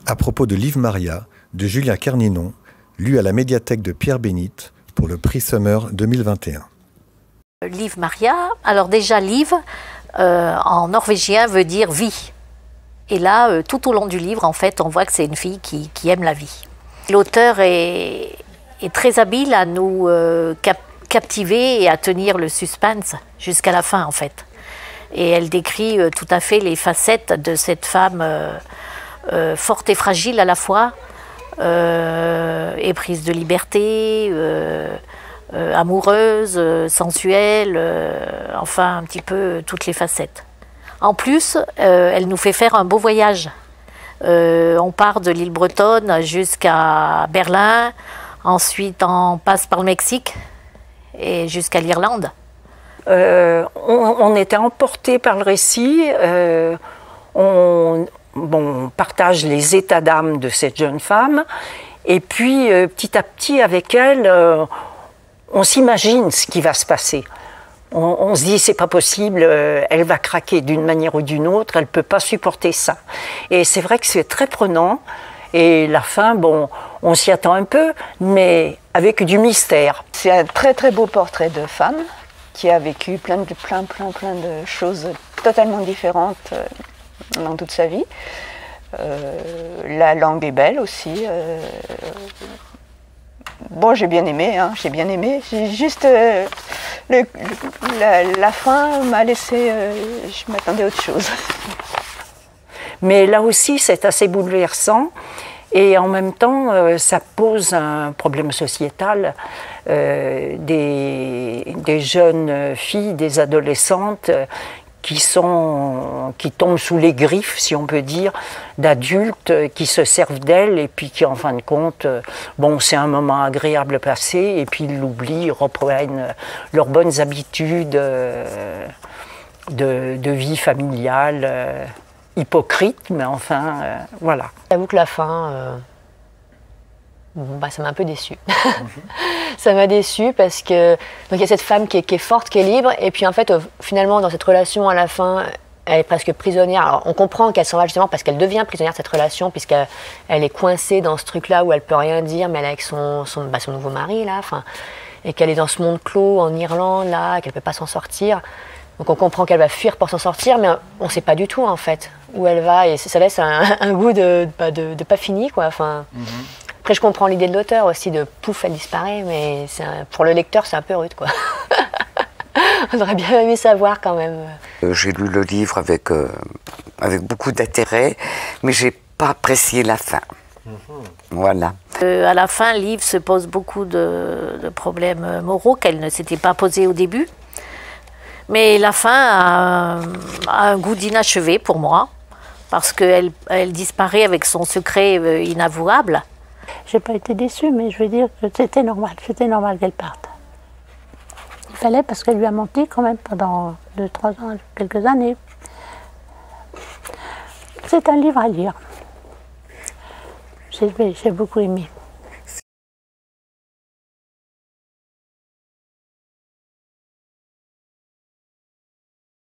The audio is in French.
à propos de Liv Maria de Julien Kerninon, lu à la médiathèque de Pierre Bénite pour le prix Summer 2021. Liv Maria, alors déjà Liv, en norvégien veut dire vie. Et là, tout au long du livre, en fait, on voit que c'est une fille qui aime la vie. L'auteur est très habile à nous captiver et à tenir le suspense jusqu'à la fin, en fait. Et elle décrit tout à fait les facettes de cette femme forte et fragile à la fois, éprise de liberté, amoureuse, sensuelle, enfin un petit peu toutes les facettes. En plus, elle nous fait faire un beau voyage. On part de l'île bretonne jusqu'à Berlin, ensuite on passe par le Mexique et jusqu'à l'Irlande. On était emportés par le récit, on partage les états d'âme de cette jeune femme, et puis petit à petit avec elle, on s'imagine ce qui va se passer. On se dit c'est pas possible, elle va craquer d'une manière ou d'une autre, elle peut pas supporter ça. Et c'est vrai que c'est très prenant. Et la fin, bon, on s'y attend un peu, mais avec du mystère. C'est un très très beau portrait de femme qui a vécu plein de choses totalement différentes dans toute sa vie. La langue est belle aussi. Bon, j'ai bien aimé, hein, j'ai bien aimé. J'ai juste la fin m'a laissé. Je m'attendais à autre chose. Mais là aussi, c'est assez bouleversant. Et en même temps, ça pose un problème sociétal. Des jeunes filles, des adolescentes qui tombent sous les griffes, si on peut dire, d'adultes qui se servent d'elles et puis qui, en fin de compte, bon, c'est un moment agréable passé et puis ils l'oublient, reprennent leurs bonnes habitudes de vie familiale, hypocrite, mais enfin, voilà. J'avoue que la fin, ça m'a un peu déçue. Ça m'a déçue parce que donc il y a cette femme qui est forte, qui est libre, et puis en fait, finalement, dans cette relation, à la fin, elle est presque prisonnière. Alors, on comprend qu'elle s'en va justement parce qu'elle devient prisonnière de cette relation, puisqu'elle est coincée dans ce truc-là où elle peut rien dire, mais elle est avec son nouveau mari, là, et qu'elle est dans ce monde clos en Irlande, là, qu'elle peut pas s'en sortir. Donc on comprend qu'elle va fuir pour s'en sortir, mais on ne sait pas du tout en fait où elle va, et ça laisse un goût de pas fini, quoi. Enfin, Après je comprends l'idée de l'auteur aussi, de pouf, elle disparaît, mais pour le lecteur c'est un peu rude, quoi. On aurait bien aimé savoir quand même. J'ai lu le livre avec beaucoup d'intérêt, mais j'ai pas apprécié la fin. Voilà. À la fin, Liv se pose beaucoup de problèmes moraux qu'elle ne s'était pas posés au début. Mais la fin a un goût d'inachevé pour moi, parce qu'elle disparaît avec son secret inavouable. J'ai pas été déçue, mais je veux dire que c'était normal qu'elle parte. Il fallait, parce qu'elle lui a menti quand même pendant 2-3 ans, quelques années. C'est un livre à lire. J'ai beaucoup aimé.